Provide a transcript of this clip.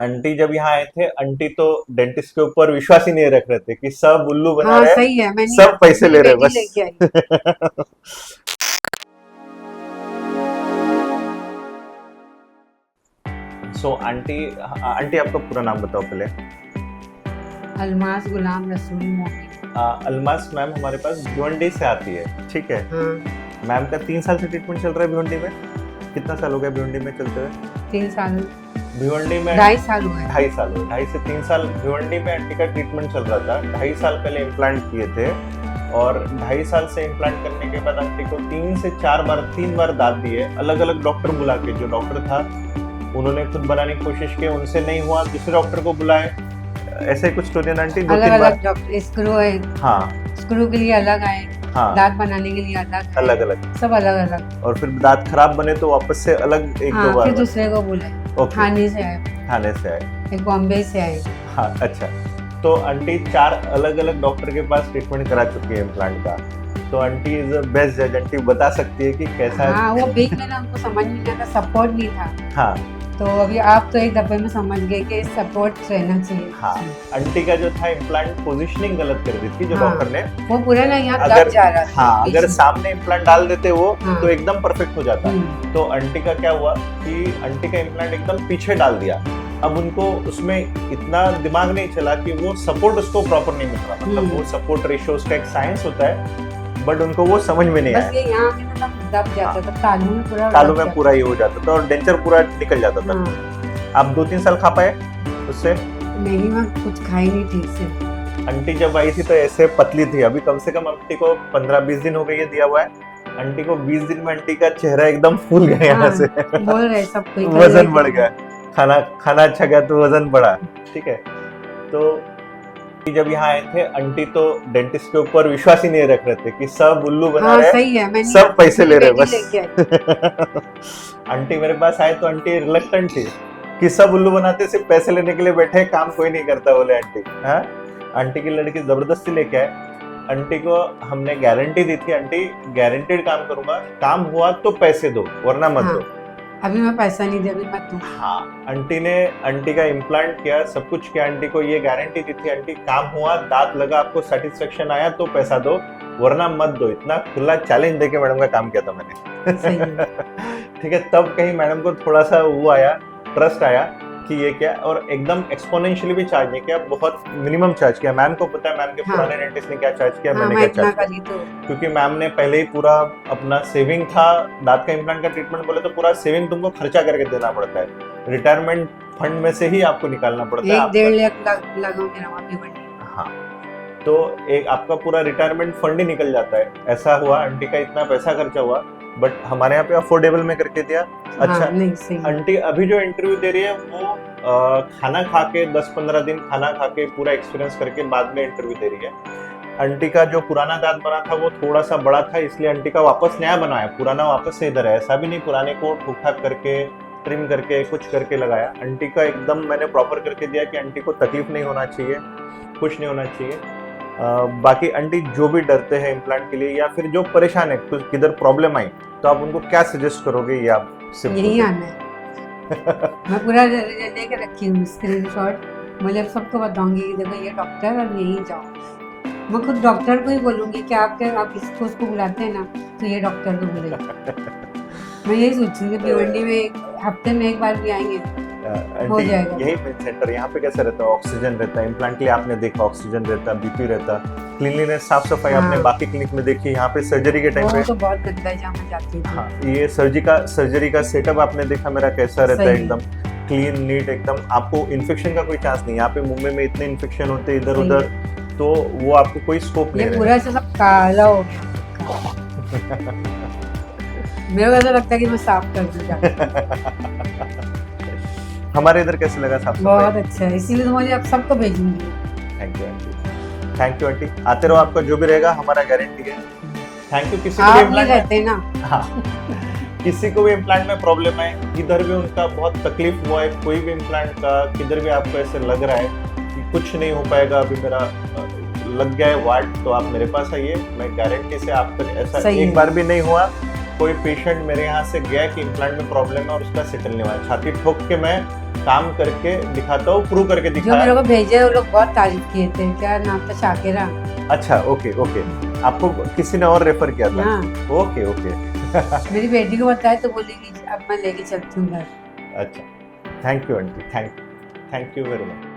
Aunty जब यहाँ आए थे, आंटी तो डेंटिस्ट के ऊपर विश्वास ही नहीं रख रहे थे कि सब उल्लू बना हाँ रहे सही है, मैं हैं, नहीं सब आती, पैसे मेरी ले रहे हैं बेटी लेके आई। बस। सो आंटी, आंटी आपका पूरा नाम बताओ पहले। अलमास गुलाम रसूल मोहित। अलमास मैम हमारे पास भिवंडी से आती है, ठीक है। हाँ मैम का 3 साल से ट्रीटमेंट चल रहा है भिवंडी में। कितना साल हो गया भिवंडी में चलते हुए? 3 साल, भिवंडी में 2.5 साल हुआ है। 2.5 साल हुए, 2.5 से 3 साल भिवंडी में आंटी का ट्रीटमेंट चल रहा था। 2.5 साल पहले इम्प्लांट किए थे और 2.5 साल से इम्प्लांट करने के बाद आंटी को 3 से 4 बार 3 बार दांत दिए, अलग अलग डॉक्टर बुला के। जो डॉक्टर था उन्होंने खुद बनाने की कोशिश की, उनसे नहीं हुआ, दूसरे डॉक्टर को बुलाए। ऐसे ही कुछ स्टोरी आंटी 2-3 अलग बार। अलग डॉक्टर, स्क्रू है, हाँ स्क्रू के लिए अलग आए, हाँ, दांत बनाने के लिए अलग है, अलग अलग। सब अलग अलग। और फिर दांत खराब बने तो वापस से अलग एक दो हाँ बार फिर दूसरे को बुलाए, ओके, थाने से आए, थाने से आए। एक बॉम्बे से आए। हाँ अच्छा, तो आंटी 4 अलग अलग डॉक्टर के पास ट्रीटमेंट करा चुकी है इम्प्लांट का। तो आंटी इज द बेस्ट जज। आंटी बता सकती है कि कैसा है। हाँ वो बीच में ना उनको समझ में नहीं आता, सपोर्ट नहीं था। हाँ तो अभी आप तो एक दफे में समझ गए कि सपोर्ट रहना चाहिए। हाँ, आंटी का जो था इम्प्लांट पोजीशनिंग गलत कर दी थी जो हाँ, डॉक्टर ने। वो पूरा ना यहाँ अगर दब जा रहा था। हाँ, बीच अगर में। सामने इम्प्लांट डाल देते वो हाँ। तो एकदम परफेक्ट हो जाता। तो आंटी का क्या हुआ कि आंटी का इम्प्लांट एकदम पीछे डाल दिया। अब उनको उसमें इतना दिमाग नहीं चला कि वो सपोर्ट उसको प्रॉपर नहीं मिल रहा। मतलब वो सपोर्ट रेशियो उसका एक साइंस होता है, बट उनको वो समझ में नहीं बस आया। ये यहाँ के मतलब दब जाता था, तालू में पूरा तालू दब में जाता पूरा ये हो जाता था और डेंचर पूरा निकल जाता था। था। हाँ, आप 2-3 साल खा पाए उससे? नहीं मैं कुछ खाई नहीं ठीक से। आंटी जब आई थी तो ऐसे पतली थी, अभी कम से कम आंटी को 15-20 दिन हो गए ये दिया हुआ है। आंटी को 20 दिन में आंटी का चेहरा एकदम फूल गया यहाँ हाँ, से। बोल रहे सब कोई वजन बढ़ गया, खाना खाना अच्छा गया तो वजन बढ़ा, ठीक है। तो जब यहाँ आए थे, आंटी तो डेंटिस्ट के ऊपर विश्वास ही नहीं रख रहे थे कि सब उल्लू बना हाँ रहे हैं, सही है, मैं नहीं सब आती, पैसे ले मेरी रहे हैं बेटी बस। लेके आई। आंटी मेरे पास आए तो आंटी रिलक्टेंट थी कि सब उल्लू बनाते, सिर्फ पैसे लेने के लिए बैठे हैं, काम कोई नहीं करता बोले आंटी। हाँ, आंटी की लड़की जबरदस्ती लेके आए। आंटी को हमने गारंटी दी थी, आंटी गारंटेड काम करूंगा, काम हुआ तो पैसे दो वरना मत हाँ, दो। अभी मैं पैसा नहीं दे, अभी मत दूँ। हाँ, आंटी का इम्प्लांट किया, सब कुछ किया, आंटी को ये गारंटी दी थी, आंटी काम हुआ, दांत लगा, आपको सेटिस्फेक्शन आया तो पैसा दो वरना मत दो। इतना खुला चैलेंज देके मैडम का काम किया था मैंने। सही है। ठीक है, तब कहीं मैडम को थोड़ा सा वो आया, ट्रस्ट आया कि ये क्या, और एकदम एक्सपोनेंशियली भी चार्ज नहीं किया, बहुत मिनिमम चार्ज किया। मैम को पता है, मैम के हाँ। पुराने डेंटिस्ट ने क्या चार्ज किया, हाँ मैंने मैं क्या इतना चार्ज करी किया, तो क्योंकि मैम ने पहले ही पूरा अपना सेविंग था। दांत का इम्प्लांट का ट्रीटमेंट बोले तो पूरा सेविंग तुमको खर्चा करके देना पड़ता है, रिटायरमेंट फंड में से ही आपको निकालना पड़ता है। 1-1.5 लाख लगा मेरा वहाँ पे बढ़ने। हाँ, तो एक आपका पूरा रिटायरमेंट फंड ही निकल जाता है। ऐसा हुआ, आंटी का इतना पैसा खर्चा हुआ, बट हमारे यहाँ पे अफोर्डेबल में करके दिया। अच्छा, हाँ, नहीं सही है। आंटी अभी जो इंटरव्यू दे रही है वो खाना खा के 10-15 दिन खाना खा के पूरा एक्सपीरियंस करके बाद में इंटरव्यू दे रही है। आंटी का जो पुराना दांत बना था वो थोड़ा सा बड़ा था, इसलिए आंटी का वापस नया बनाया, पुराना वापस से इधर है। ऐसा भी नहीं पुराने को ठीक ठाक करके ट्रिम करके कुछ करके लगाया। आंटी का एकदम मैंने प्रॉपर करके दिया कि आंटी को तकलीफ नहीं होना चाहिए, कुछ नहीं होना चाहिए। बाकी आंटी जो भी डरते हैं इम्प्लांट के लिए या फिर जो परेशान है, कुछ किधर प्रॉब्लम आई तो आप उनको क्या सजेस्ट करोगे? ये आप सिर्फ यही आना है। मैं पूरा लेके रखी हूँ स्क्रीनशॉट, मुझे सबको बताऊंगी कि देखो ये डॉक्टर और यहीं जाओ। मैं खुद डॉक्टर को ही बोलूंगी कि आप इसको उसको बुलाते हैं ना तो ये डॉक्टर को बुलाइए। मैं यही सोचूंगी भिवंडी में हफ्ते में 1 बार भी आएंगे हो आंटी, जाएगा। यही मेन सेंटर यहाँ पे कैसा रहता है? ऑक्सीजन रहता है, इम्प्लांट के लिए आपने देखा ऑक्सीजन रहता है, बीपी रहता है, क्लीनलीनेस साफ सफाई आपने हाँ। बाकी क्लिनिक में देखी, यहाँ पे सर्जरी के टाइम वो पे तो बहुत गंदा है जहाँ मैं जाती थी। हाँ, ये सर्जरी का सेटअप आपने देखा मेरा कैसा रहता है, सही। एकदम क्लीन नीट, एकदम आपको इन्फेक्शन का कोई चांस नहीं। यहाँ पे मुंबई में इतने इन्फेक्शन होते इधर सही उधर, तो वो आपको कोई स्कोप नहीं ये रहता। पूरा ऐसा सब काला हो गया। मेरे को ऐसा लगता है कि मैं साफ कर दूँ जाके। हमारे इधर कैसे लगा साफ बहुत सफाई? अच्छा है, इसीलिए तो मुझे अब सबको भेजूंगी। Thank you aunty, thank you aunty. आते रहो, आपका जो भी रहेगा हमारा गारंटी है। Thank you. किसी को भी आप नहीं इम्प्लांट रहते ना। हाँ, किसी को भी इम्प्लांट में प्रॉब्लम है, किधर भी उनका बहुत तकलीफ हुआ है, कोई भी इम्प्लांट का, किधर भी आपको ऐसे लग रहा है कि कुछ नहीं हो पाएगा, अभी मेरा लग गया है वाट, तो आप मेरे पास आइए, मैं गारंटी से आप तक ऐसा सही एक है। बार भी नहीं हुआ। कोई पेशेंट मेरे यहाँ से गया कि इम्प्लांट में प्रॉब्लम है और उसका सेटल नहीं हुआ, छाती ठोक के मैं काम करके दिखाता हूँ, प्रूव करके जो मेरे दिखाया। को भेजे वो लोग बहुत तारीफ किए थे। क्या नाम था? शाकिरा। अच्छा, ओके ओके, आपको किसी ने और रेफर किया था? हाँ, ओके ओके। मेरी बेटी को बताया तो बोली कि अब मैं लेके चलती हूँ घर। अच्छा, thank you aunty, thank you very much.